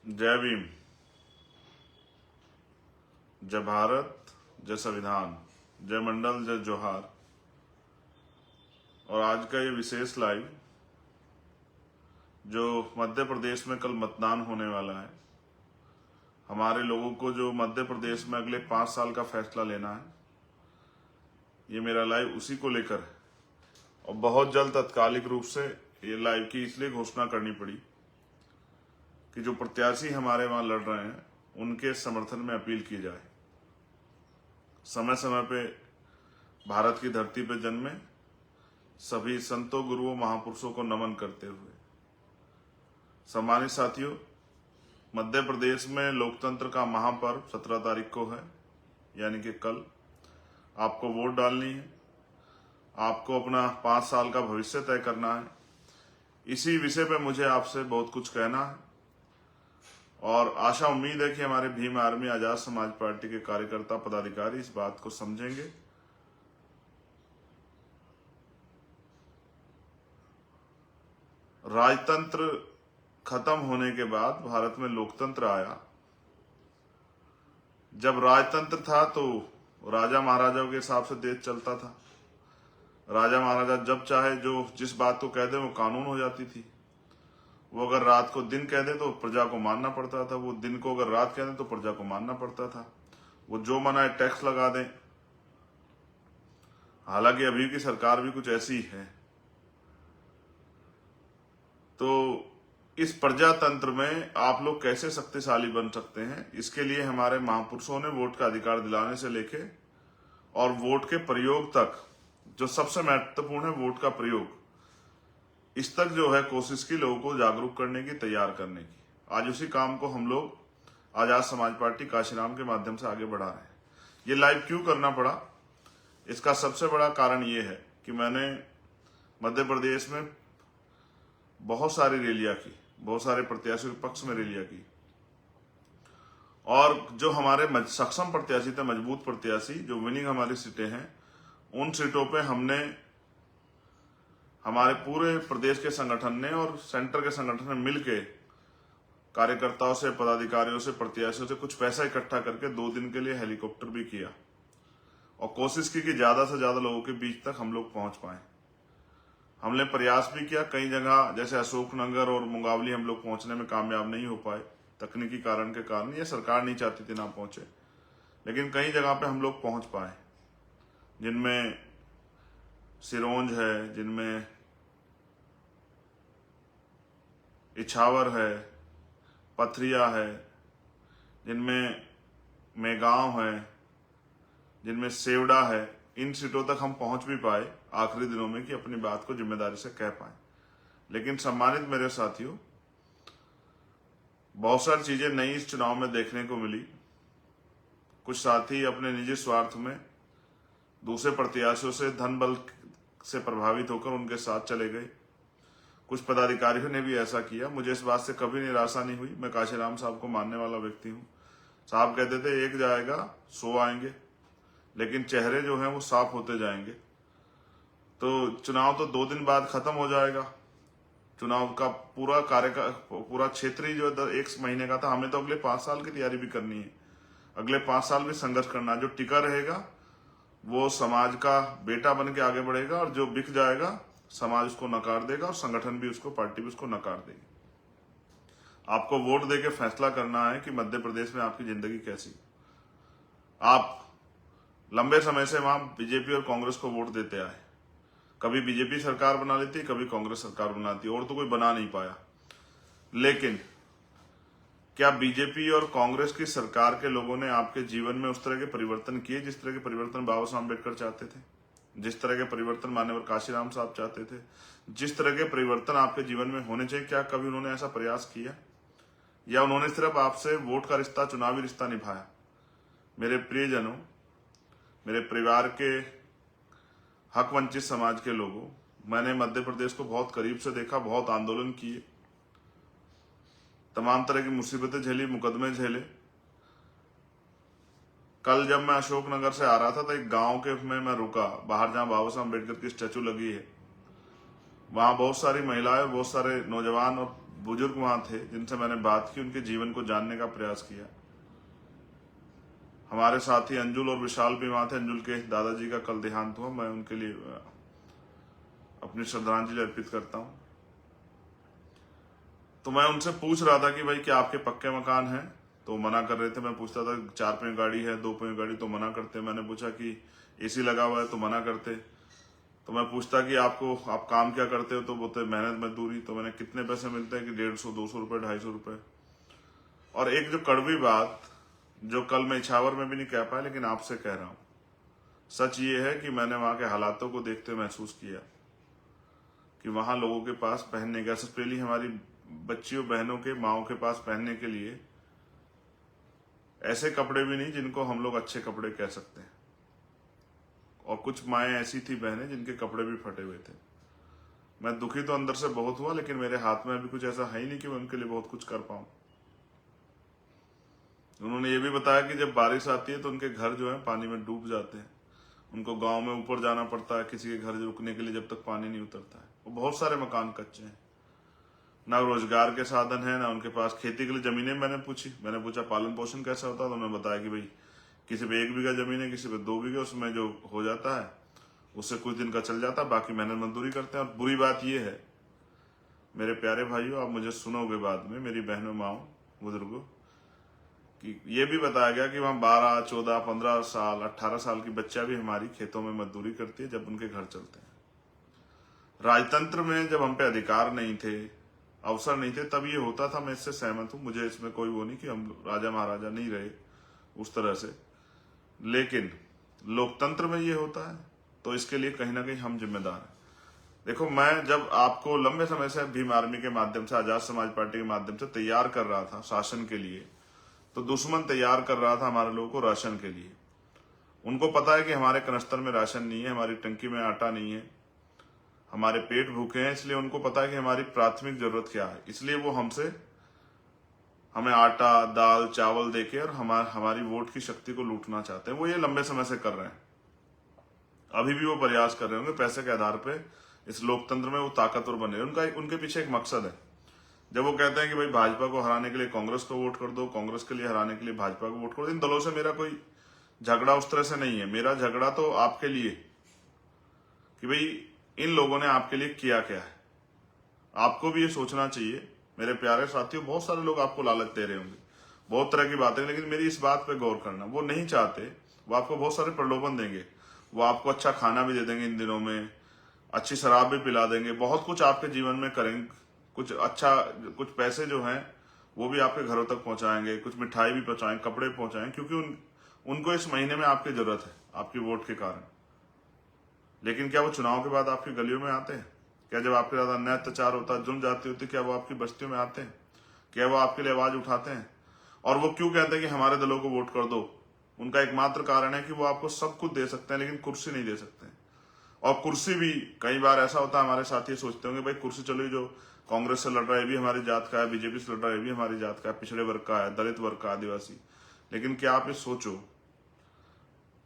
जय भीम, जय भारत, जय संविधान, जय मंडल, जय जोहार। और आज का ये विशेष लाइव जो मध्य प्रदेश में कल मतदान होने वाला है, हमारे लोगों को जो मध्य प्रदेश में अगले 5 साल का फैसला लेना है, ये मेरा लाइव उसी को लेकर है। और बहुत जल्द तात्कालिक रूप से ये लाइव की इसलिए घोषणा करनी पड़ी कि जो प्रत्याशी हमारे वहां लड़ रहे हैं उनके समर्थन में अपील की जाए। समय समय पे भारत की धरती पे जन्मे सभी संतों, गुरुओं, महापुरुषों को नमन करते हुए, सम्मानित साथियों, मध्य प्रदेश में लोकतंत्र का महापर्व 17 तारीख को है, यानी कि कल। आपको वोट डालनी है, आपको अपना 5 साल का भविष्य तय करना है। इसी विषय पे मुझे आपसे बहुत कुछ कहना है और आशा उम्मीद है कि हमारे भीम आर्मी आजाद समाज पार्टी के कार्यकर्ता, पदाधिकारी इस बात को समझेंगे। राजतंत्र खत्म होने के बाद भारत में लोकतंत्र आया। जब राजतंत्र था तो राजा महाराजाओं के हिसाब से देश चलता था। राजा महाराजा जब चाहे जो जिस बात को कह दे वो कानून हो जाती थी। वो अगर रात को दिन कह दे तो प्रजा को मानना पड़ता था, वो दिन को अगर रात कह दे तो प्रजा को मानना पड़ता था। वो जो मनाए टैक्स लगा दें। हालांकि अभी की सरकार भी कुछ ऐसी है। तो इस प्रजातंत्र में आप लोग कैसे शक्तिशाली बन सकते हैं, इसके लिए हमारे महापुरुषों ने वोट का अधिकार दिलाने से लेके और वोट के प्रयोग तक, जो सबसे महत्वपूर्ण है वोट का प्रयोग, इस तक जो है कोशिश की लोगों को जागरूक करने की, तैयार करने की। आज उसी काम को हम लोग आजाद समाज पार्टी काशीराम के माध्यम से आगे बढ़ा रहे हैं। ये लाइव क्यों करना पड़ा, इसका सबसे बड़ा कारण ये है कि मैंने मध्य प्रदेश में बहुत सारी रैलियां की, बहुत सारे प्रत्याशियों के पक्ष में रैलियां की, और जो हमारे सक्षम प्रत्याशी थे, मजबूत प्रत्याशी, जो विनिंग हमारी सीटें हैं, उन सीटों पे हमने हमारे पूरे प्रदेश के संगठन ने और सेंटर के संगठन ने मिलके कार्यकर्ताओं से, पदाधिकारियों से, प्रत्याशियों से कुछ पैसा इकट्ठा करके 2 दिन के लिए हेलीकॉप्टर भी किया और कोशिश की कि ज्यादा से ज्यादा लोगों के बीच तक हम लोग पहुंच पाए। हमने प्रयास भी किया, कई जगह जैसे अशोकनगर और मुंगावली हम लोग पहुंचने में कामयाब नहीं हो पाए तकनीकी कारण के कारण, या सरकार नहीं चाहती थी ना पहुंचे, लेकिन कई जगह पे हम लोग पहुंच पाए, जिनमें सिरोंज है, जिनमें इछावर है, पथरिया है, जिनमें मेगांव है, जिनमें सेवड़ा है। इन सीटों तक हम पहुंच भी पाए आखिरी दिनों में कि अपनी बात को जिम्मेदारी से कह पाए। लेकिन सम्मानित मेरे साथियों, बहुत सारी चीजें नई इस चुनाव में देखने को मिली। कुछ साथी अपने निजी स्वार्थ में दूसरे प्रत्याशियों से धन बल से प्रभावित होकर उनके साथ चले गए। कुछ पदाधिकारियों ने भी ऐसा किया। मुझे इस बात से कभी निराशा नहीं हुई। मैं काशीराम साहब को मानने वाला व्यक्ति हूँ। साहब कहते थे 1 जाएगा 100 आएंगे, लेकिन चेहरे जो हैं वो साफ होते जाएंगे। तो चुनाव तो 2 दिन बाद खत्म हो जाएगा। चुनाव का पूरा पूरा क्षेत्रीय जो 1 महीने का था। हमें तो अगले 5 साल की तैयारी भी करनी है। अगले 5 साल भी संघर्ष करना। जो टिका रहेगा वो समाज का बेटा बन के आगे बढ़ेगा, और जो बिक जाएगा समाज उसको नकार देगा और संगठन भी उसको, पार्टी भी उसको नकार देगी। आपको वोट देके फैसला करना है कि मध्य प्रदेश में आपकी जिंदगी कैसी। आप लंबे समय से वहां बीजेपी और कांग्रेस को वोट देते आए। कभी बीजेपी सरकार बना लेती, कभी कांग्रेस सरकार बनाती, और तो कोई बना नहीं पाया। लेकिन क्या बीजेपी और कांग्रेस की सरकार के लोगों ने आपके जीवन में उस तरह के परिवर्तन किए जिस तरह के परिवर्तन बाबा साहब अम्बेडकर चाहते थे, जिस तरह के परिवर्तन माननीय काशीराम साहब चाहते थे, जिस तरह के परिवर्तन आपके जीवन में होने चाहिए? क्या कभी उन्होंने ऐसा प्रयास किया, या उन्होंने सिर्फ आपसे वोट का रिश्ता, चुनावी रिश्ता निभाया? मेरे प्रियजनों, मेरे परिवार के हक वंचित समाज के लोगों, मैंने मध्य प्रदेश को बहुत करीब से देखा, बहुत आंदोलन किए, तमाम तरह की मुसीबतें झेली, मुकदमे झेले। कल जब मैं अशोकनगर से आ रहा था तो एक गांव के में मैं रुका, बाहर जहां बाबा साहब अम्बेडकर की स्टैचू लगी है। वहां बहुत सारी महिलाएं, बहुत सारे नौजवान और बुजुर्ग वहां थे जिनसे मैंने बात की, उनके जीवन को जानने का प्रयास किया। हमारे साथी अंजुल और विशाल भी वहां थे। अंजुल के दादाजी का कल देहांत हुआ, मैं उनके लिए अपनी श्रद्धांजलि अर्पित करता हूं। तो मैं उनसे पूछ रहा था कि भाई क्या आपके पक्के मकान हैं? तो मना कर रहे थे। मैं पूछता था 4 पहिया गाड़ी है, 2 पहिया गाड़ी, तो मना करते। मैंने पूछा कि एसी लगा हुआ है, तो मना करते। तो मैं पूछता कि आप काम क्या करते हो? तो बोलते मेहनत मजदूरी। तो मैंने कितने पैसे मिलते हैं? कि 150, 200 रुपये, 250 रुपये। और एक जो कड़वी बात जो कल मैं इछावर में भी नहीं कह पाया, लेकिन आपसे कह रहा हूं, सच ये है कि मैंने वहां के हालातों को देखते महसूस किया कि वहां लोगों के पास पहनने का, स्पेशली हमारी बच्चियों बहनों के माओं के पास पहनने के लिए ऐसे कपड़े भी नहीं जिनको हम लोग अच्छे कपड़े कह सकते हैं। और कुछ माएँ ऐसी थी बहनें जिनके कपड़े भी फटे हुए थे। मैं दुखी तो अंदर से बहुत हुआ, लेकिन मेरे हाथ में अभी कुछ ऐसा है ही नहीं कि मैं उनके लिए बहुत कुछ कर पाऊं। उन्होंने ये भी बताया कि जब बारिश आती है तो उनके घर जो है पानी में डूब जाते हैं। उनको गांव में ऊपर जाना पड़ता है किसी के घर रुकने के लिए जब तक पानी नहीं उतरता है। वो बहुत सारे मकान कच्चे हैं, ना रोजगार के साधन है, ना उनके पास खेती के लिए जमीनें। मैंने पूछा पालन पोषण कैसा होता है? तो उन्होंने बताया कि भाई किसी पे 1 बीघा जमीन है, किसी पे 2 बीघे, उसमें जो हो जाता है उससे कुछ दिन का चल जाता है, बाकी मेहनत मजदूरी करते हैं। और बुरी बात यह है मेरे प्यारे भाइयों, आप मुझे सुनोगे बाद में, मेरी बहनों माओ बुजुर्गों, कि ये भी बताया गया कि वहां 12, 14, 15 साल, 18 साल की बच्चा भी हमारी खेतों में मजदूरी करती है जब उनके घर चलते हैं। राजतंत्र में जब हम पे अधिकार नहीं थे, अवसर नहीं थे, तब ये होता था। मैं इससे सहमत हूं, मुझे इसमें कोई वो नहीं कि हम राजा महाराजा नहीं रहे उस तरह से, लेकिन लोकतंत्र में ये होता है तो इसके लिए कहीं ना कहीं हम जिम्मेदार हैं। देखो, मैं जब आपको लंबे समय से भीम आर्मी के माध्यम से, आजाद समाज पार्टी के माध्यम से तैयार कर रहा था शासन के लिए, तो दुश्मन तैयार कर रहा था हमारे लोगों को राशन के लिए। उनको पता है कि हमारे कनस्तर में राशन नहीं है, हमारी टंकी में आटा नहीं है, हमारे पेट भूखे हैं, इसलिए उनको पता है कि हमारी प्राथमिक जरूरत क्या है। इसलिए वो हमें आटा, दाल, चावल देके और हमारी वोट की शक्ति को लूटना चाहते हैं। वो ये लंबे समय से कर रहे हैं, अभी भी वो प्रयास कर रहे होंगे पैसे के आधार पे इस लोकतंत्र में वो ताकतवर बने। उनके पीछे एक मकसद है। जब वो कहते हैं कि भाई भाजपा को हराने के लिए कांग्रेस को वोट कर दो, कांग्रेस के लिए हराने के लिए भाजपा को वोट कर दो, इन दलों से मेरा कोई झगड़ा उस तरह से नहीं है। मेरा झगड़ा तो आपके लिए कि भाई इन लोगों ने आपके लिए किया क्या है। आपको भी ये सोचना चाहिए मेरे प्यारे साथियों। बहुत सारे लोग आपको लालच दे रहे होंगे, बहुत तरह की बातें, लेकिन मेरी इस बात पे गौर करना, वो नहीं चाहते, वो आपको बहुत सारे प्रलोभन देंगे, वो आपको अच्छा खाना भी दे देंगे, इन दिनों में अच्छी शराब भी पिला देंगे, बहुत कुछ आपके जीवन में करेंगे, कुछ पैसे जो हैं वो भी आपके घरों तक पहुंचाएंगे, कुछ मिठाई भी पहुंचाएंगे, कपड़े पहुंचाएंगे, क्योंकि उनको इस महीने में आपकी जरूरत है आपकी वोट के कारण। लेकिन क्या वो चुनाव के बाद आपकी गलियों में आते हैं? क्या जब आपके साथ अन्याय अत्याचार होता है, जुल्म जाती होती, क्या वो आपकी बस्तियों में आते हैं? क्या वो आपके लिए आवाज उठाते हैं? और वो क्यों कहते हैं कि हमारे दलों को वोट कर दो? उनका एकमात्र कारण है कि वो आपको सब कुछ दे सकते हैं, लेकिन कुर्सी नहीं दे सकते। और कुर्सी भी कई बार ऐसा होता है, हमारे साथी सोचते होंगे भाई कुर्सी चलो, जो कांग्रेस से लड़ रहा है भी हमारी जात का है, बीजेपी से लड़ रहा है भी हमारी जात का है, पिछड़े वर्ग का है, दलित वर्ग का, आदिवासी। लेकिन क्या आप ये सोचो,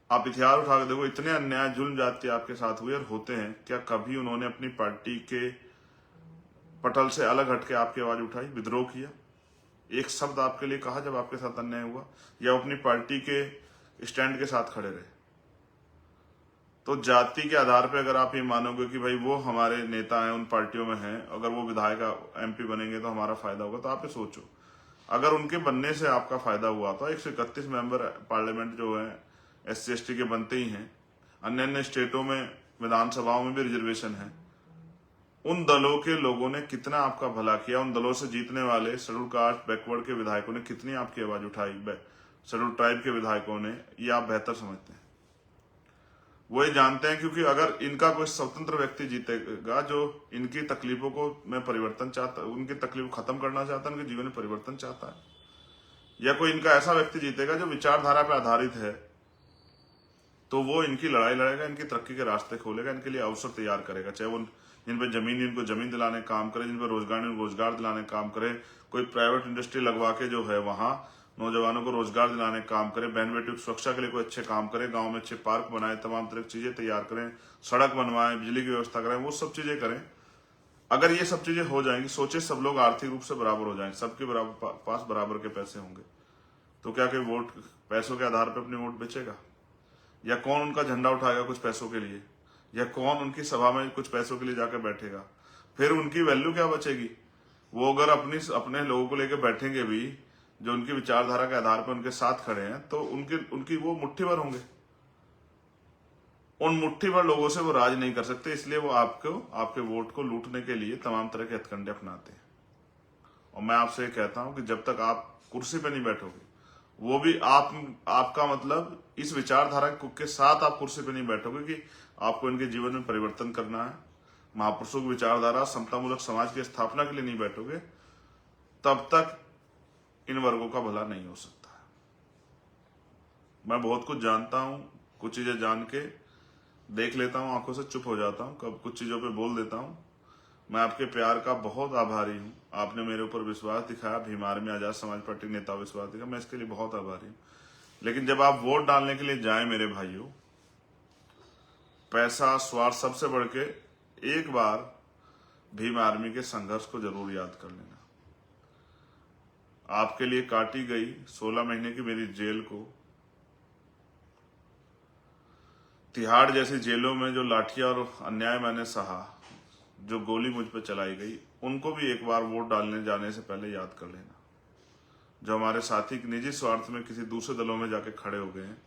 आप इतिहास उठा के देखो, इतने अन्याय जुल्म जाति आपके साथ हुए और होते हैं, क्या कभी उन्होंने अपनी पार्टी के पटल से अलग हटके आपकी आवाज उठाई, विद्रोह किया, एक शब्द आपके लिए कहा जब आपके साथ अन्याय हुआ, या अपनी पार्टी के स्टैंड के साथ खड़े रहे? तो जाति के आधार पे अगर आप ये मानोगे कि भाई वो हमारे नेता हैं, उन पार्टियों में हैं, अगर वो विधायक एमपी बनेंगे तो हमारा फायदा होगा, तो आप ये सोचो, अगर उनके बनने से आपका फायदा हुआ तो 131 मेंबर पार्लियामेंट जो है SC/ST के बनते ही हैं। अन्य अन्य स्टेटों में विधानसभाओं में भी रिजर्वेशन है। उन दलों के लोगों ने कितना आपका भला किया, उन दलों से जीतने वाले शेड्यूल कास्ट बैकवर्ड के विधायकों ने कितनी आपकी आवाज उठाई, शेड्यूल ट्राइब के विधायकों ने, ये आप बेहतर समझते हैं। वो ये जानते हैं क्योंकि अगर इनका कोई स्वतंत्र व्यक्ति जीतेगा जो इनकी तकलीफों को में परिवर्तन चाहता, उनकी तकलीफ खत्म करना चाहता है, उनके जीवन में परिवर्तन चाहता है, या कोई इनका ऐसा व्यक्ति जीतेगा जो विचारधारा पर आधारित है, तो वो इनकी लड़ाई लड़ेगा, इनकी तरक्की के रास्ते खोलेगा, इनके लिए अवसर तैयार करेगा। चाहे वो जिन पे जमीन, इनको जमीन दिलाने का काम करे, जिन पे रोजगार, इनको रोजगार दिलाने का काम करे, कोई प्राइवेट इंडस्ट्री लगवा के जो है वहां नौजवानों को रोजगार दिलाने का काम करे, बहन बेटियों की सुरक्षा के लिए कोई अच्छे काम करे, गांव में अच्छे पार्क बनाए, तमाम तरह की चीजें तैयार करें, सड़क बनवाएं, बिजली की व्यवस्था करें, वो सब चीजें करें। अगर ये सब चीजें हो जाएंगी, सोचे सब लोग आर्थिक रूप से बराबर हो जाएंगे, सबके बराबर पास बराबर के पैसे होंगे, तो क्या कोई वोट पैसों के आधार पर अपनी वोट बेचेगा? या कौन उनका झंडा उठाएगा कुछ पैसों के लिए? या कौन उनकी सभा में कुछ पैसों के लिए जाकर बैठेगा? फिर उनकी वैल्यू क्या बचेगी? वो अगर अपने लोगों को लेकर बैठेंगे भी, जो उनकी विचारधारा के आधार पर उनके साथ खड़े हैं, तो उनकी वो मुट्ठी भर होंगे। उन मुट्ठी भर लोगों से वो राज नहीं कर सकते, इसलिए वो आपके वोट को लूटने के लिए तमाम तरह के हथकंडे अपनाते हैं। और मैं आपसे कहता हूं कि जब तक आप कुर्सी पे नहीं बैठोगे, वो भी आपका मतलब इस विचारधारा के साथ आप कुर्सी पे नहीं बैठोगे कि आपको इनके जीवन में परिवर्तन करना है, महापुरुषों की विचारधारा समतामूलक समाज की स्थापना के लिए नहीं बैठोगे, तब तक इन वर्गों का भला नहीं हो सकता है। मैं बहुत कुछ जानता हूं, कुछ चीजें जान के देख लेता हूं, आंखों से चुप हो जाता हूं, कब कुछ चीजों पे बोल देता हूं। मैं आपके प्यार का बहुत आभारी हूं। आपने मेरे ऊपर विश्वास दिखाया, भीम आर्मी आजाद समाज पार्टी नेता विश्वास दिखाया, मैं इसके लिए बहुत आभारी हूं। लेकिन जब आप वोट डालने के लिए जाएं मेरे भाइयों, पैसा स्वार्थ सबसे बढ़ के एक बार भीम आर्मी के संघर्ष को जरूर याद कर लेना। आपके लिए काटी गई 16 महीने की मेरी जेल को, तिहाड़ जैसी जेलों में जो लाठियां और अन्याय मैंने सहा, जो गोली मुझ पर चलाई गई, उनको भी एक बार वोट डालने जाने से पहले याद कर लेना। जो हमारे साथी निजी स्वार्थ में किसी दूसरे दलों में जाके खड़े हो गए हैं,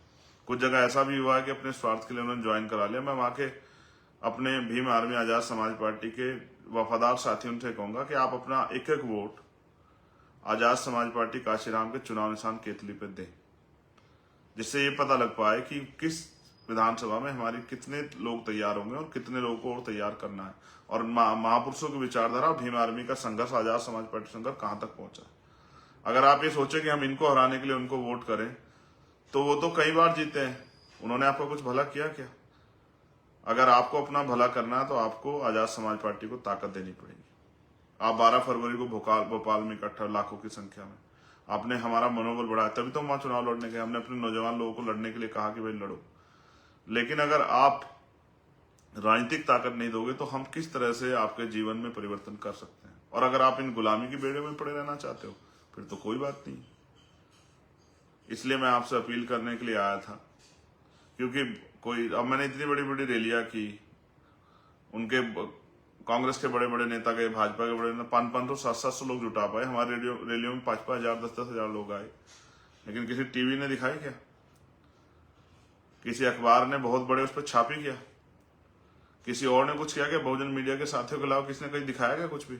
कुछ जगह ऐसा भी हुआ है कि अपने स्वार्थ के लिए उन्होंने ज्वाइन करा लिया। मैं वहां के अपने भीम आर्मी आजाद समाज पार्टी के वफादार साथियों से कहूंगा कि आप अपना एक एक वोट आजाद समाज पार्टी काशीराम के चुनाव निशान केतली पे दें, जिससे ये पता लग पाए कि किस विधानसभा में हमारी कितने लोग तैयार होंगे और कितने लोगों को और तैयार करना है, और महापुरुषों की विचारधारा और भीम आर्मी का संघर्ष, आजाद समाज पार्टी संघर्ष कहां तक पहुंचा है। अगर आप ये सोचे कि हम इनको हराने के लिए उनको वोट करें, तो वो तो कई बार जीते हैं, उन्होंने आपका कुछ भला किया क्या? अगर आपको अपना भला करना है तो आपको आजाद समाज पार्टी को ताकत देनी पड़ेगी। आप 12 फरवरी को भोपाल में इकट्ठा लाखों की संख्या में आपने हमारा मनोबल बढ़ाया, तभी तो वहां चुनाव लड़ने गए। हमने अपने नौजवान लोगों को लड़ने के लिए कहा कि भाई लड़ो। लेकिन अगर आप राजनीतिक ताकत नहीं दोगे तो हम किस तरह से आपके जीवन में परिवर्तन कर सकते हैं? और अगर आप इन गुलामी की बेड़े में पड़े रहना चाहते हो, फिर तो कोई बात नहीं। इसलिए मैं आपसे अपील करने के लिए आया था, क्योंकि अब मैंने इतनी बड़ी बड़ी रैलियां की, उनके कांग्रेस के बड़े बड़े नेता गए, भाजपा के बड़े नेता 500 700 लोग जुटा पाए। हमारे रैलियों में 5,000 10,000 लोग आए, लेकिन किसी टीवी ने दिखाई क्या? किसी अखबार ने बहुत बड़े उस पर छापी क्या? किसी और ने कुछ किया क्या? बहुजन मीडिया के साथियों के अलावा किसने कहीं दिखाया क्या कुछ भी?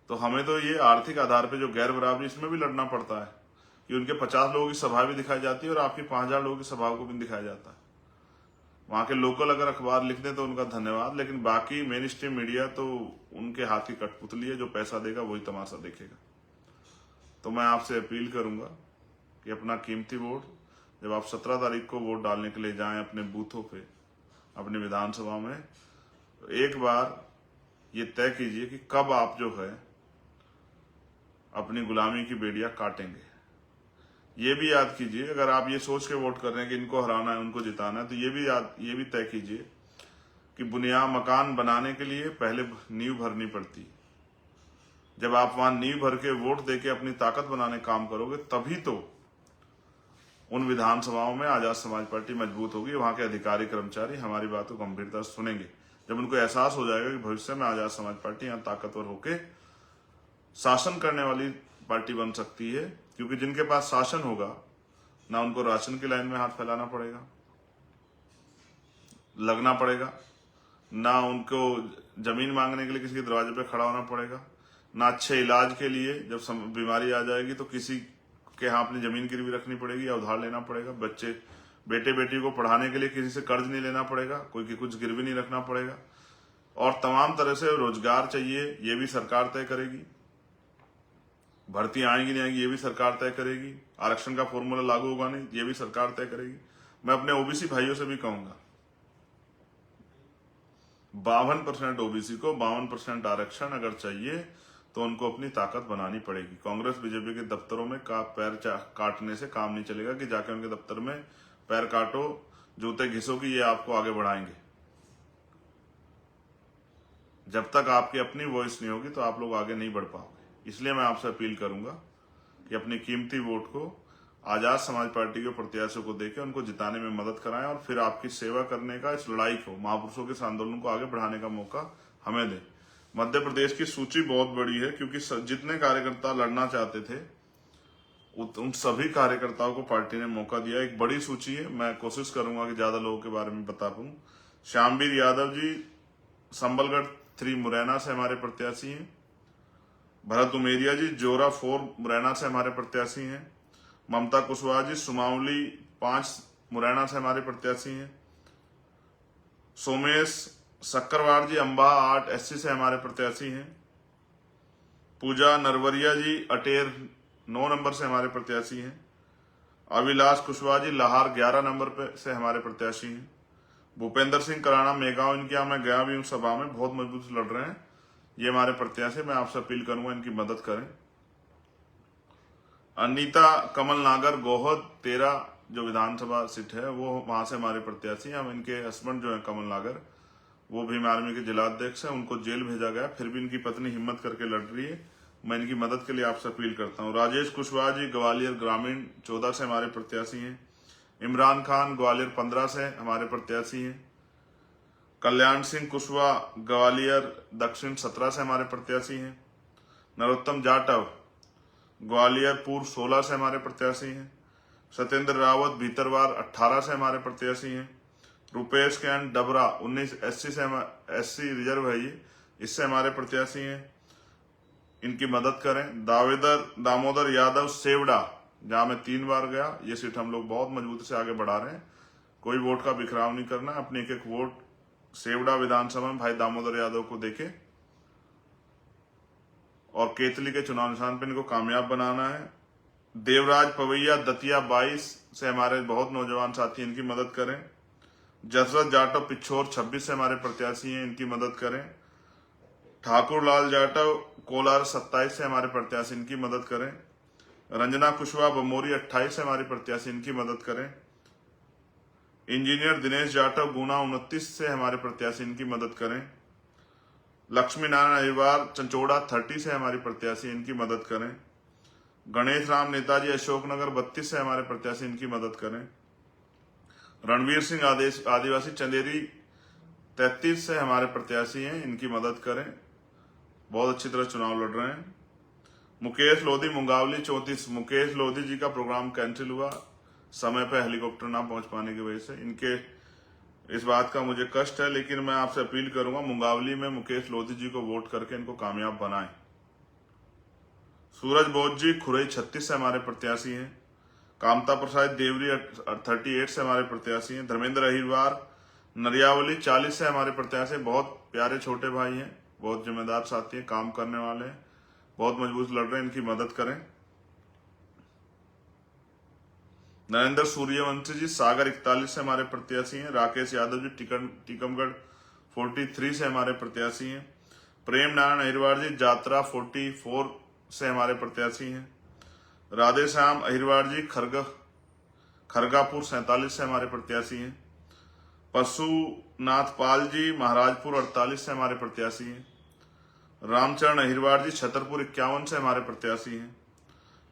तो हमें तो ये आर्थिक आधार पे जो गैर बराबरी, इसमें भी लड़ना पड़ता है कि उनके 50 लोगों की सभा भी दिखाई जाती है और आपकी 5,000 लोगों की सभा को भी दिखाया जाता है। वहां के लोकल अगर अखबार लिख दें तो उनका धन्यवाद, लेकिन बाकी मेन स्ट्रीम मीडिया तो उनके हाथ की कठपुतली है, जो पैसा देगा वही तमाशा देखेगा। तो मैं आपसे अपील करूंगा कि अपना कीमती वोट, जब आप 17 तारीख को वोट डालने के लिए जाएं अपने बूथों पे, अपने विधानसभा में, तो एक बार ये तय कीजिए कि कब आप जो है अपनी गुलामी की बेड़ियां काटेंगे। ये भी याद कीजिए, अगर आप ये सोच के वोट कर रहे हैं कि इनको हराना है, उनको जिताना है, तो ये भी तय कीजिए कि बुनियाद मकान बनाने के लिए पहले नींव भरनी पड़ती। जब आप वहां नींव भर के वोट देके अपनी ताकत बनाने काम करोगे, तभी तो उन विधानसभाओं में आजाद समाज पार्टी मजबूत होगी। वहां के अधिकारी कर्मचारी हमारी बात को गंभीरता से सुनेंगे। जब उनको एहसास हो जाएगा कि भविष्य में आजाद समाज पार्टी यहां ताकतवर होके शासन करने वाली पार्टी बन सकती है, क्योंकि जिनके पास शासन होगा, ना उनको राशन की लाइन में हाथ फैलाना पड़ेगा, लगना पड़ेगा, ना उनको जमीन मांगने के लिए किसी के दरवाजे पे खड़ा होना पड़ेगा, ना अच्छे इलाज के लिए जब बीमारी आ जाएगी तो किसी के यहाँ अपनी जमीन गिरवी रखनी पड़ेगी या उधार लेना पड़ेगा, बेटे बेटी को पढ़ाने के लिए किसी से कर्ज नहीं लेना पड़ेगा, कोई की कुछ गिरवी नहीं रखना पड़ेगा, और तमाम तरह से रोजगार चाहिए, ये भी सरकार तय करेगी। भर्ती आएंगी नहीं आएंगी ये भी सरकार तय करेगी। आरक्षण का फॉर्मूला लागू होगा नहीं, ये भी सरकार तय करेगी। मैं अपने ओबीसी भाइयों से भी कहूंगा, 52% ओबीसी को 52% आरक्षण अगर चाहिए तो उनको अपनी ताकत बनानी पड़ेगी। कांग्रेस बीजेपी के दफ्तरों में पैर काटने से काम नहीं चलेगा कि जाके उनके दफ्तर में पैर काटो, जूते घिसो कि ये आपको आगे बढ़ाएंगे। जब तक आपकी अपनी वॉइस नहीं होगी तो आप लोग आगे नहीं बढ़ पाओगे। इसलिए मैं आपसे अपील करूंगा कि अपनी कीमती वोट को आजाद समाज पार्टी के प्रत्याशियों को देकर उनको जिताने में मदद कराएं और फिर आपकी सेवा करने का, इस लड़ाई को, महापुरुषों के इस आंदोलन को आगे बढ़ाने का मौका हमें दें। मध्य प्रदेश की सूची बहुत बड़ी है, क्योंकि जितने कार्यकर्ता लड़ना चाहते थे उन सभी कार्यकर्ताओं को पार्टी ने मौका दिया। एक बड़ी सूची है, मैं कोशिश करूंगा कि ज्यादा लोगों के बारे में बता पाऊं। श्यामवीर यादव जी संबलगढ़ 3 मुरैना से हमारे प्रत्याशी हैं। भरत उमेरिया जी जोरा 4 मुरैना से हमारे प्रत्याशी हैं। ममता कुशवाहा जी सुमावली 5 मुरैना से हमारे प्रत्याशी हैं। सोमेश सक्करवार जी अंबा 8 एससी से हमारे प्रत्याशी हैं। पूजा नरवरिया जी अटेर 9 नंबर से हमारे प्रत्याशी हैं। अविलाश कुशवाहा जी लाहौर 11 नंबर पे से हमारे प्रत्याशी हैं। भूपेंद्र सिंह कराना मेगांव, इनके यहाँ मैं गया भी हूँ सभा में, बहुत मजबूत लड़ रहे हैं ये हमारे प्रत्याशी। मैं आपसे अपील करूंगा इनकी मदद करें। अनीता कमल नागर गोहद 13 जो विधानसभा सीट है वो वहां से हमारे प्रत्याशी हैं। हम इनके हस्बैंड जो है कमल नागर, वो भीम आर्मी के जिलाध्यक्ष हैं, उनको जेल भेजा गया, फिर भी इनकी पत्नी हिम्मत करके लड़ रही है। मैं इनकी मदद के लिए आपसे अपील करता हूँ। राजेश कुशवाहा जी ग्वालियर ग्रामीण 14 से हमारे प्रत्याशी हैं। इमरान खान ग्वालियर 15 से हमारे प्रत्याशी हैं। कल्याण सिंह कुशवाहा ग्वालियर दक्षिण 17 से हमारे प्रत्याशी हैं। नरोत्तम जाटव ग्वालियर पूर्व 16 से हमारे प्रत्याशी हैं। सत्येंद्र रावत भीतरवार 18 से हमारे प्रत्याशी हैं। रुपेश कैन डबरा 19 एससी से एससी रिजर्व है ये, इससे हमारे प्रत्याशी हैं। इनकी मदद करें। दामोदर यादव सेवड़ा, जहां मैं 3 बार गया, ये सीट हम लोग बहुत मजबूती से आगे बढ़ा रहे हैं। कोई वोट का बिखराव नहीं करना, अपने एक वोट सेवड़ा विधानसभा में भाई दामोदर यादव को देके और केतली के चुनाव निशान पर इनको कामयाब बनाना है। देवराज पवैया दतिया 22 से हमारे बहुत नौजवान साथी, इनकी मदद करें। जसरत जाटव पिछोर 26 से हमारे प्रत्याशी हैं, इनकी मदद करें। ठाकुर लाल जाटव कोलार 27 से हमारे प्रत्याशी, इनकी मदद करें। रंजना कुशवाहा बमोरी 28 से हमारे प्रत्याशी, इनकी मदद करें। इंजीनियर दिनेश जाटव गुना 29 से हमारे प्रत्याशी, इनकी मदद करें। लक्ष्मी नारायण अहिरवार चंचोड़ा 30 से हमारे प्रत्याशी, इनकी मदद करें। गणेश राम नेताजी अशोकनगर 32 से हमारे प्रत्याशी, इनकी मदद करें। रणवीर सिंह आदिवासी चंदेरी 33 से हमारे प्रत्याशी हैं, इनकी मदद करें, बहुत अच्छी तरह चुनाव लड़ रहे हैं। मुकेश लोधी मुंगावली 34, मुकेश लोधी जी का प्रोग्राम कैंसिल हुआ समय पर हेलीकॉप्टर ना पहुंच पाने की वजह से। इनके इस बात का मुझे कष्ट है, लेकिन मैं आपसे अपील करूंगा मुंगावली में मुकेश लोधी जी को वोट करके इनको कामयाब बनाएं। सूरज बोध जी खुरई 36 से हमारे प्रत्याशी हैं। कामता प्रसाद देवरी 38 से हमारे प्रत्याशी हैं। धर्मेंद्र अहिरवार नरियावली 40 से हमारे प्रत्याशी, बहुत प्यारे छोटे भाई हैं, बहुत जिम्मेदार साथी हैं, काम करने वाले हैं, बहुत मजबूत लड़ रहे हैं, इनकी मदद करें। नरेंद्र सूर्यवंशी जी सागर 41 से हमारे प्रत्याशी हैं। राकेश यादव जी टीकमगढ़ 43 से हमारे प्रत्याशी हैं। प्रेम नारायण अहिरवार जी जात्रा 44 से हमारे प्रत्याशी हैं। राधे श्याम अहिरवार जी खरगापुर 47 से हमारे प्रत्याशी हैं। पशुनाथ पाल जी महाराजपुर 48 से हमारे प्रत्याशी हैं। रामचरण अहिरवार जी छतरपुर 51 से हमारे प्रत्याशी हैं।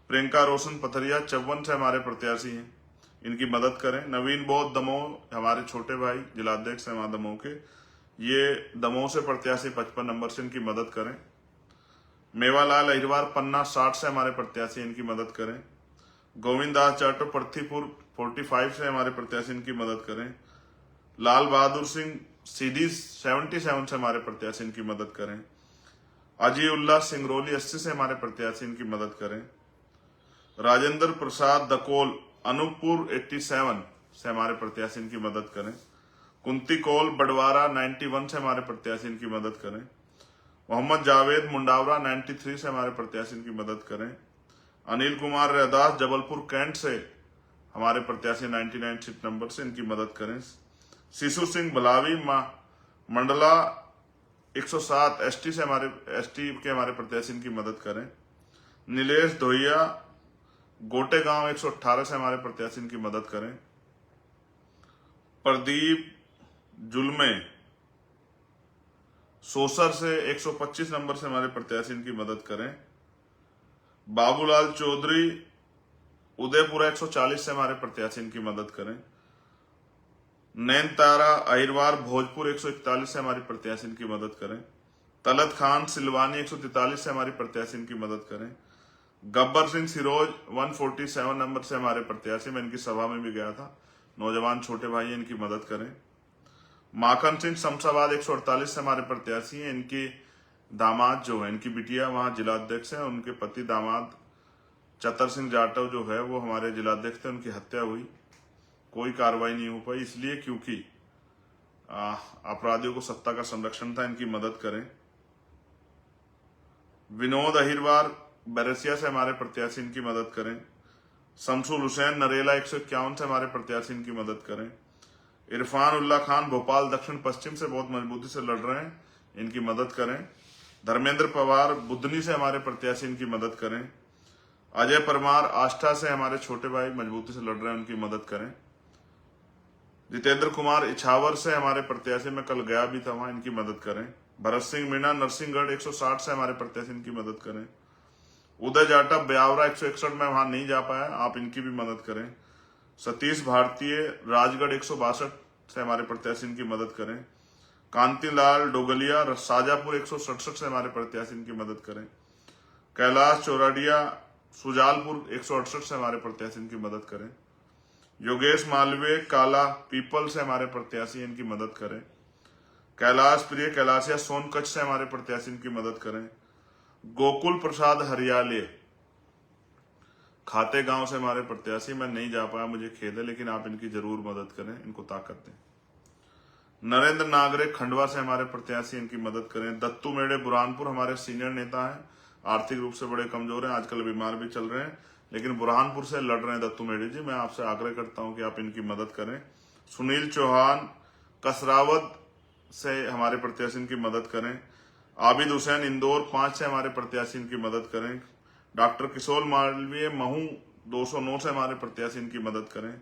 प्रियंका रोशन पथरिया 54 से हमारे प्रत्याशी हैं, इनकी मदद करें। नवीन बौद्ध दमोह हमारे छोटे भाई जिलाध्यक्ष हैं वहां दमोह के, ये दमोह से प्रत्याशी 55 नंबर से, इनकी मदद करें। मेवालाल अहिरवार पन्ना 60 से हमारे प्रत्याशी, इनकी मदद करें। गोविंद दास जाटव पृथ्वीपुर 45 से हमारे प्रत्याशी, इनकी मदद करें। लाल बहादुर सिंह सीधी 77 से हमारे प्रत्याशी, इनकी मदद करें। अजय उल्लाह सिंगरौली 80 से हमारे प्रत्याशी, इनकी मदद करें। राजेंद्र प्रसाद दकोल अनूपपुर 87 से हमारे प्रत्याशी, इनकी मदद करें। कुंती कौल बडवारा 91 से हमारे प्रत्याशी, इनकी मदद करें। मोहम्मद जावेद मुंडावरा 93 से हमारे प्रत्याशी, इनकी मदद करें। अनिल कुमार रैदास जबलपुर कैंट से हमारे प्रत्याशी 99 सीट नंबर से, इनकी मदद करें। शिशु सिंह बलावी मंडला 107 एसटी से एसटी के हमारे प्रत्याशी, इनकी मदद करें। नीलेश धोइया गोटे गांव 118 से हमारे प्रत्याशी, इनकी मदद करें। प्रदीप जुलमे सोसर से 125 नंबर से हमारे प्रत्याशी इनकी मदद करें। बाबूलाल चौधरी उदयपुरा 140 से हमारे प्रत्याशी इनकी मदद करें। नैनतारा अहिरवार भोजपुर 141 से हमारी प्रत्याशी इनकी मदद करें। तलत खान सिलवानी 143 से हमारी प्रत्याशी इनकी मदद करें। गब्बर सिंह सिरोज 147 नंबर से हमारे प्रत्याशी, मैं इनकी सभा में भी गया था, नौजवान छोटे भाई इनकी मदद करें। माखन सिंह शमशाबाद 148 से हमारे प्रत्याशी हैं। इनकी दामाद जो है, इनकी बिटिया वहां जिलाध्यक्ष है, उनके पति दामाद चतर सिंह जाटव जो है वो हमारे जिलाध्यक्ष थे, उनकी हत्या हुई, कोई कार्रवाई नहीं हो पाई, इसलिए क्योंकि अपराधियों को सत्ता का संरक्षण था, इनकी मदद करें। विनोद अहिरवार बैरसिया से हमारे प्रत्याशी इनकी मदद करें। शमसुल हुसैन नरेला 151 से हमारे प्रत्याशी इनकी मदद करें। इरफान उल्ला खान भोपाल दक्षिण पश्चिम से बहुत मजबूती से लड़ रहे हैं, इनकी मदद करें। धर्मेंद्र पवार बुधनी से हमारे प्रत्याशी इनकी मदद करें। अजय परमार आष्टा से हमारे छोटे भाई मजबूती से लड़ रहे हैं, उनकी मदद करें। जितेंद्र कुमार इछावर से हमारे प्रत्याशी, मैं कल गया भी था वहां, इनकी मदद करें। भरत सिंह मीणा नरसिंहगढ़ 160 से हमारे प्रत्याशी इनकी मदद करें। उदय जाटा ब्यावरा 161 में वहां नहीं जा पाया, आप इनकी भी मदद करें। सतीश भारतीय राजगढ़ 162 से हमारे प्रत्याशी इनकी मदद करें। कांतिलाल डोगलिया शाजापुर 167 से हमारे प्रत्याशी इनकी मदद करें। कैलाश चौराडिया सुजालपुर 168 से हमारे प्रत्याशी इनकी मदद करें। योगेश मालवीय काला पीपल से हमारे प्रत्याशी इनकी मदद करें। कैलाश प्रिय कैलाशिया सोनकच्छ से हमारे प्रत्याशी इनकी मदद करें। गोकुल प्रसाद हरियाले खाते गांव से हमारे प्रत्याशी, मैं नहीं जा पाया, मुझे खेद है, लेकिन आप इनकी जरूर मदद करें, इनको ताकत दें। नरेंद्र नागरे खंडवा से हमारे प्रत्याशी, इनकी मदद करें। दत्तू मेड़े बुरहानपुर हमारे सीनियर नेता हैं, आर्थिक रूप से बड़े कमजोर हैं, आजकल बीमार भी चल रहे हैं, लेकिन बुरहानपुर से लड़ रहे हैं दत्तू मेड़े जी, मैं आपसे आग्रह करता हूं कि आप इनकी मदद करें। सुनील चौहान कसरावत से हमारे प्रत्याशी इनकी मदद करें। आबिद हुसैन इंदौर 5 से हमारे प्रत्याशी इनकी मदद करें। डॉक्टर किशोर मालवीय महू 209 से हमारे प्रत्याशी इनकी मदद करें।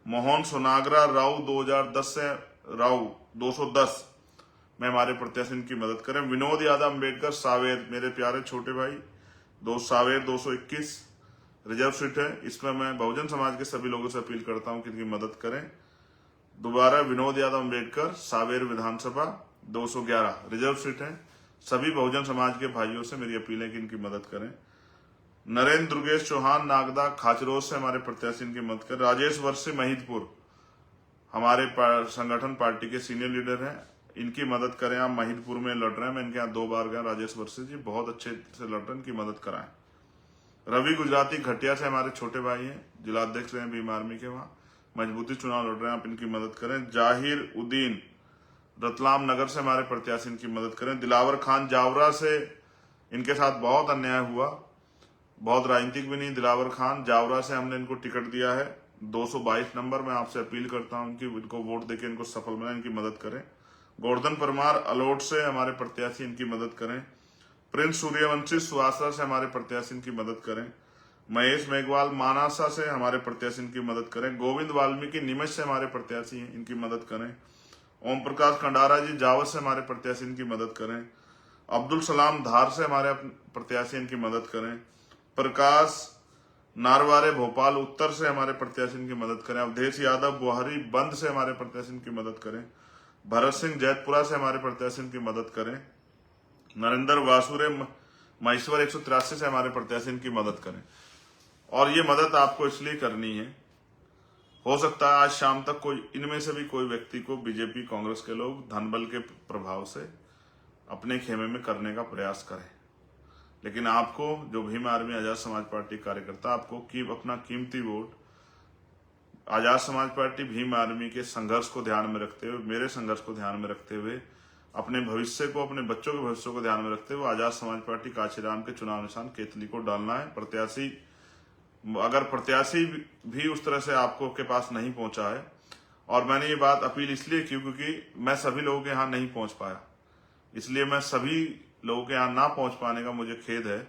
मोहन सोनागरा राव 2010 से राव 210 में हमारे प्रत्याशी इनकी मदद करें। विनोद यादव अम्बेडकर सावेर, मेरे प्यारे छोटे भाई, सावेर 221 रिजर्व सीट है, इसमें मैं बहुजन समाज के सभी लोगों से अपील करता हूं कि इनकी मदद करें। दोबारा विनोद यादव अम्बेडकर सावेर विधानसभा 211 रिजर्व सीट है, सभी बहुजन समाज के भाइयों से मेरी अपील है कि इनकी मदद करें। नरेंद्र दुर्गेश चौहान नागदा खाचरोज से हमारे प्रत्याशी इनकी मदद करें। राजेश वर्षी महिदपुर हमारे संगठन पार्टी के सीनियर लीडर हैं, इनकी मदद करें। आप महिदपुर में लड़ रहे हैं, मैं इनके यहाँ 2 बार गया, राजेश वर्षी जी बहुत अच्छे से लड़ रहे हैं, इनकी मदद कराएं। रवि गुजराती घटिया से हमारे छोटे भाई हैं, जिलाध्यक्ष रहे भीम आर्मी के, वहां मजबूती चुनाव लड़ रहे हैं, आप इनकी मदद करें। जाहिर उद्दीन रतलाम नगर से हमारे प्रत्याशी इनकी मदद करें। दिलावर खान जावरा से, इनके साथ बहुत अन्याय हुआ, बहुत राजनीतिक भी नहीं, दिलावर खान जावरा से हमने इनको टिकट दिया है 222 नंबर, मैं आपसे अपील करता हूं कि इनको वोट देकर इनको सफल बनाएं, इनकी मदद करें। गोवर्धन परमार अलोट से हमारे प्रत्याशी इनकी मदद करें। प्रिंस सूर्यवंशी सुहासरा से हमारे प्रत्याशी इनकी मदद करें। महेश मेघवाल मानासा से हमारे प्रत्याशी इनकी मदद करें। गोविंद वाल्मीकि नीमच से हमारे प्रत्याशी हैं, इनकी मदद करें। ओम प्रकाश खंडारा जी जावत से हमारे प्रत्याशी इनकी मदद करें। अब्दुल सलाम धार से हमारे प्रत्याशी इनकी मदद करें। प्रकाश नारवारे भोपाल उत्तर से हमारे प्रत्याशी इनकी मदद करें। अवधेश यादव बुहारी बंद से हमारे प्रत्याशी इनकी मदद करें। भरत सिंह जैतपुरा से हमारे प्रत्याशी इनकी मदद करें। नरेंद्र वासुरे महेश्वर 183 से हमारे प्रत्याशी इनकी मदद करें। और ये मदद आपको इसलिए करनी है, हो सकता है आज शाम तक कोई इनमें से भी कोई व्यक्ति को बीजेपी कांग्रेस के लोग धन बल के प्रभाव से अपने खेमे में करने का प्रयास करें, लेकिन आपको जो भीम आर्मी आजाद समाज पार्टी कार्यकर्ता, आपको अपना कीमती vote Azad Samaj party Bhim army के संघर्ष को ध्यान में रखते हुए, मेरे संघर्ष को ध्यान में रखते हुए, अपने भविष्य को, अपने बच्चों के भविष्य को ध्यान में रखते हुए आजाद समाज पार्टी कांचीराम के चुनाव निशान केतली को डालना है। प्रत्याशी, अगर प्रत्याशी भी उस तरह से आपको के पास नहीं पहुंचा है, और मैंने ये बात अपील इसलिए की क्योंकि मैं सभी लोगों के यहाँ नहीं पहुंच पाया, इसलिए मैं सभी लोगों के यहाँ ना पहुंच पाने का मुझे खेद है,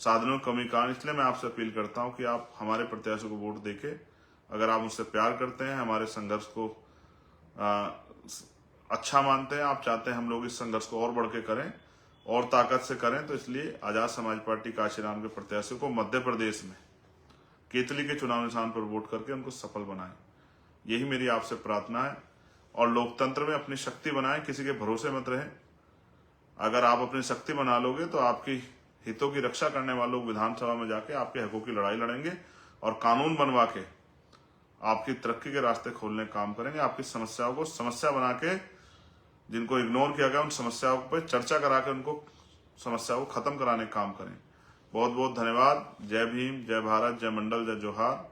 साधनों की कमी कारण, इसलिए मैं आपसे अपील करता हूं कि आप हमारे प्रत्याशी को वोट देके, अगर आप मुझसे प्यार करते हैं, हमारे संघर्ष को अच्छा मानते हैं, आप चाहते हैं हम लोग इस संघर्ष को और बढ़ के करें और ताकत से करें, तो इसलिए आजाद समाज पार्टी काशीराम के प्रत्याशियों को मध्य प्रदेश में केतली के चुनाव निशान पर वोट करके उनको सफल बनाएं। यही मेरी आपसे प्रार्थना है। और लोकतंत्र में अपनी शक्ति बनाएं, किसी के भरोसे मत रहें। अगर आप अपनी शक्ति बना लोगे तो आपकी हितों की रक्षा करने वाले लोग विधानसभा में जाके आपके हकों की लड़ाई लड़ेंगे और कानून बनवा के आपकी तरक्की के रास्ते खोलने का काम करेंगे। आपकी समस्याओं को समस्या बना के, जिनको इग्नोर किया गया, उन समस्याओं पर चर्चा करा के उनको समस्या को खत्म कराने का काम करें। बहुत बहुत धन्यवाद। जय भीम, जय भारत, जय मंडल, जय जोहार,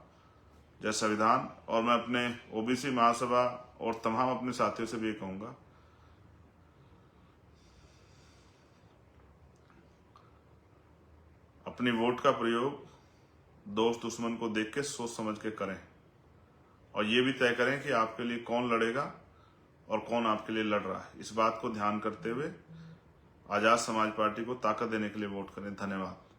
जय संविधान। और मैं अपने ओबीसी महासभा और तमाम अपने साथियों से भी ये कहूंगा, अपनी वोट का प्रयोग दोस्त दुश्मन को देख के सोच समझ के करें और ये भी तय करें कि आपके लिए कौन लड़ेगा और कौन आपके लिए लड़ रहा है। इस बात को ध्यान करते हुए आजाद समाज पार्टी को ताकत देने के लिए वोट करें। धन्यवाद।